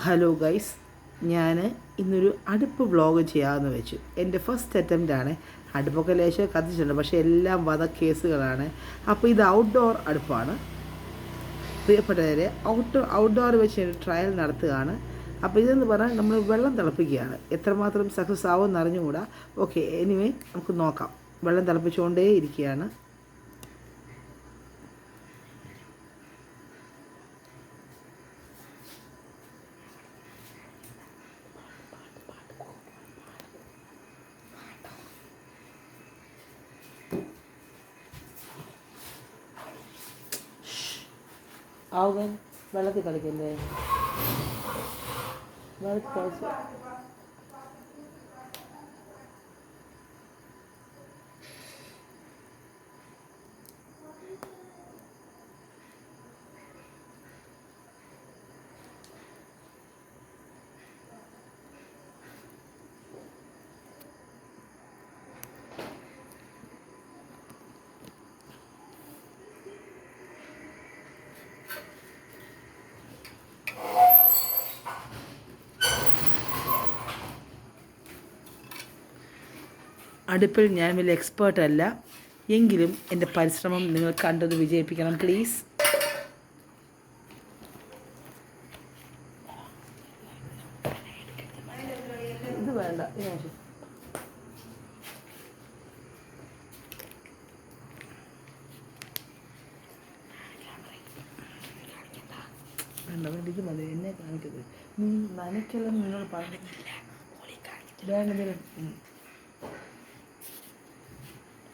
Hello guys, ഞാൻ ഇന്നൊരു അടുപ്പ് വ്ളോഗ് ചെയ്യാമെന്ന് വെച്ചു. എൻ്റെ ഫസ്റ്റ് അറ്റംപ്റ്റാണ്. അടുപ്പൊക്കെ ലേശം കത്തിച്ചിട്ടുണ്ട്, പക്ഷേ എല്ലാം കേസുകളാണ്. അപ്പോൾ ഇത് ഔട്ട്ഡോർ അടുപ്പാണ്. പ്രിയപ്പെട്ടവരെ, ഔട്ട്ഡോർ വെച്ച് ട്രയൽ നടത്തുകയാണ്. അപ്പോൾ ഇതെന്ന് പറഞ്ഞാൽ നമ്മൾ വെള്ളം തിളപ്പിക്കുകയാണ്. എത്രമാത്രം സക്സസ് ആവുമെന്ന് അറിഞ്ഞുകൂടാ. ഓക്കെ, എനിവേ നമുക്ക് നോക്കാം. വെള്ളം തിളപ്പിച്ചുകൊണ്ടേ ഇരിക്കുകയാണ്. ആവുകൻ വെള്ളത്തിൽ കളിക്കല്ലേ, വെള്ളത്തിൽ കളിച്ച് അടുപ്പിൽ ഞാൻ വലിയ എക്സ്പേർട്ട് അല്ല, എങ്കിലും എൻ്റെ പരിശ്രമം നിങ്ങൾ കണ്ടത് വിജയിപ്പിക്കണം പ്ലീസ്. ഇത് വേണ്ട, വേണ്ട, എനിക്ക് മതി. എന്നെ കാണിക്കരുത്, നീ നനയ്ക്കെല്ലാം നിങ്ങൾ പറഞ്ഞു വേണ്ട.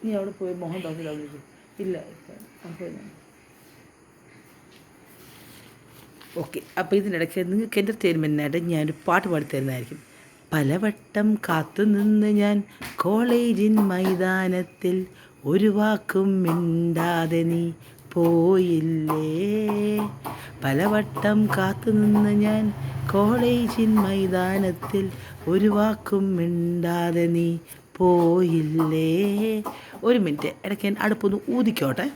നീ അവിടെ പോയി മോഹൻ തോന്നില്ല, അവിടെ ഇല്ല. ഓക്കെ, അപ്പോൾ ഇതിനിടയ്ക്ക് നിങ്ങൾക്ക് എൻ്റർടൈൻമെൻറ്റിനായിട്ട് ഞാനൊരു പാട്ട് പാടിത്തരുന്നതായിരിക്കും. പലവട്ടം കാത്തുനിന്ന് ഞാൻ കോളേജിൻ മൈതാനത്തിൽ, ഒരു വാക്കും മിണ്ടാതെ നീ പോയില്ലേ. പലവട്ടം കാത്തുനിന്ന് ഞാൻ കോളേജിൻ മൈതാനത്തിൽ, ഒരു വാക്കും മിണ്ടാതെ നീ പോയില്ലേ. ഒരു മിനിറ്റ്, ഇടയ്ക്ക് ഞാൻ അടുപ്പൊന്ന് ഊതിക്കോട്ടെ.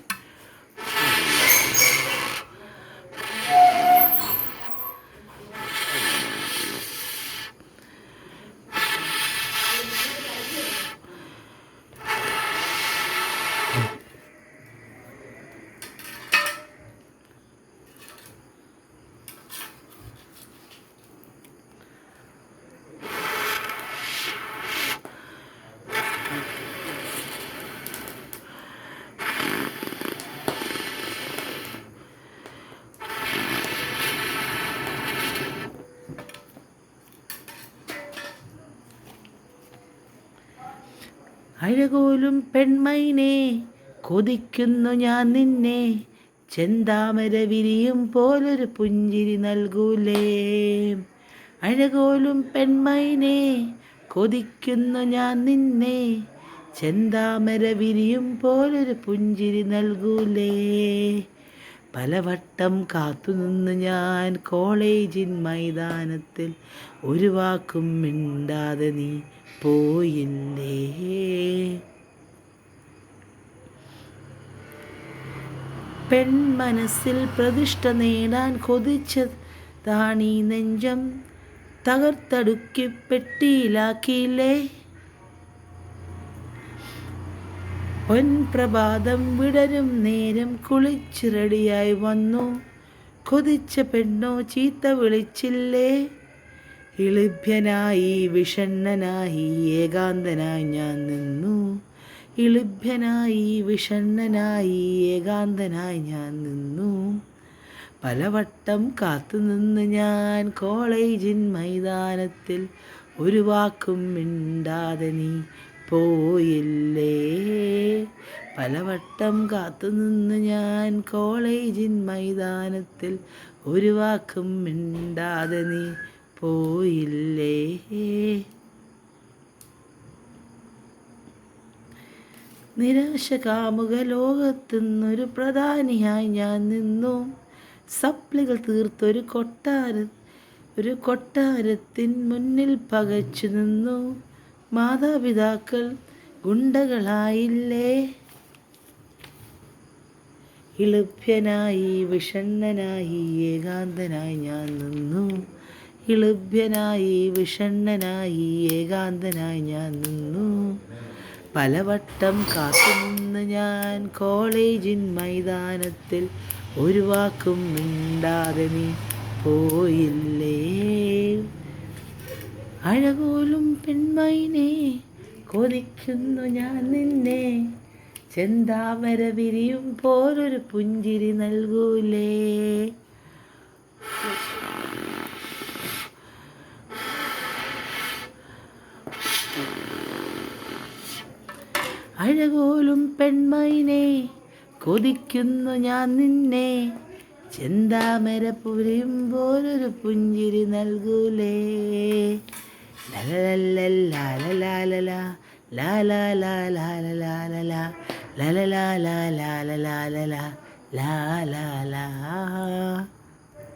അഴകോലും പെൺമൈനെ കൊതിക്കുന്നു ഞാൻ നിന്നെ, ചെന്താമര വിരിയും പോലൊരു പുഞ്ചിരി നൽകൂലേ. അഴകോലും പെൺമൈനെ കൊതിക്കുന്നു ഞാൻ നിന്നെ, ചെന്താമര വിരിയും പോലൊരു പുഞ്ചിരി നൽകൂലേ. പലവട്ടം കാത്തുനിന്ന് ഞാൻ കോളേജിൻ മൈതാനത്തിൽ, ഒരു വാക്കും മിണ്ടാതെ നീ പോയില്ലേ. പെൺമനസ്സിൽ പ്രതിഷ്ഠ നേടാൻ കൊതിച്ചതാണീ നെഞ്ചം, തകർത്തടുക്കി പെട്ടിയിലാക്കിയില്ലേ. പൊൻപ്രഭാതം വിടരും നേരം കുളിച്ച് റെഡിയായി വന്നു, കൊതിച്ച പെണ്ണോ ചീത്ത വിളിച്ചില്ലേ. ഇളിഭ്യനായി വിഷണ്ണനായി ഏകാന്തനായി ഞാൻ നിന്നു, ഇളിഭ്യനായി വിഷണ്ണനായി ഏകാന്തനായി ഞാൻ നിന്നു. പലവട്ടം കാത്തുനിന്ന് ഞാൻ കോളേജിൻ മൈതാനത്തിൽ, ഒരു വാക്കും മിണ്ടാതെ നീ പോയില്ലേ. പലവട്ടം കാത്തുനിന്ന് ഞാൻ കോളേജിൻ മൈതാനത്തിൽ, ഒരു വാക്കും മിണ്ടാതെ നീ പോയില്ലേ. നിരാശ കാമുക ലോകത്തുനിന്നൊരു പ്രധാനിയായി ഞാൻ നിന്നു, സപ്ലികൾ തീർത്തൊരു കൊട്ടാരത്തിൻ മുന്നിൽ പകച്ചു നിന്നു. മാതാപിതാക്കൾ ഗുണ്ടകളായില്ലേ. ഇളിഭ്യനായി വിഷണ്ണനായി ഏകാന്തനായി ഞാൻ നിന്നു, കിളുഭ്യനായി വിഷണ്ണനായി ഏകാന്തനായി ഞാൻ നിന്നു. പലവട്ടം കാത്തുനിന്ന് ഞാൻ കോളേജിൻ മൈതാനത്തിൽ, ഒരു വാക്കും മിണ്ടാതെ നീ പോയില്ലേ. അഴകോലും പെൺമൈനെ കൊതിക്കുന്നു ഞാൻ നിന്നെ, ചെന്താമര വിരിയും പോലൊരു പുഞ്ചിരി നൽകൂലേ. അഴകോലും പെൺമൈനെ കൊതിക്കുന്നു ഞാൻ നിന്നെ, ചെന്താമര പുരിയുമ്പോലൊരു പുഞ്ചിരി നൽകൂലേ. ലലലലലാലലാലല ലാലാലാലാലലാലല ലലലാലാലാലലാലല ലാലാലാ.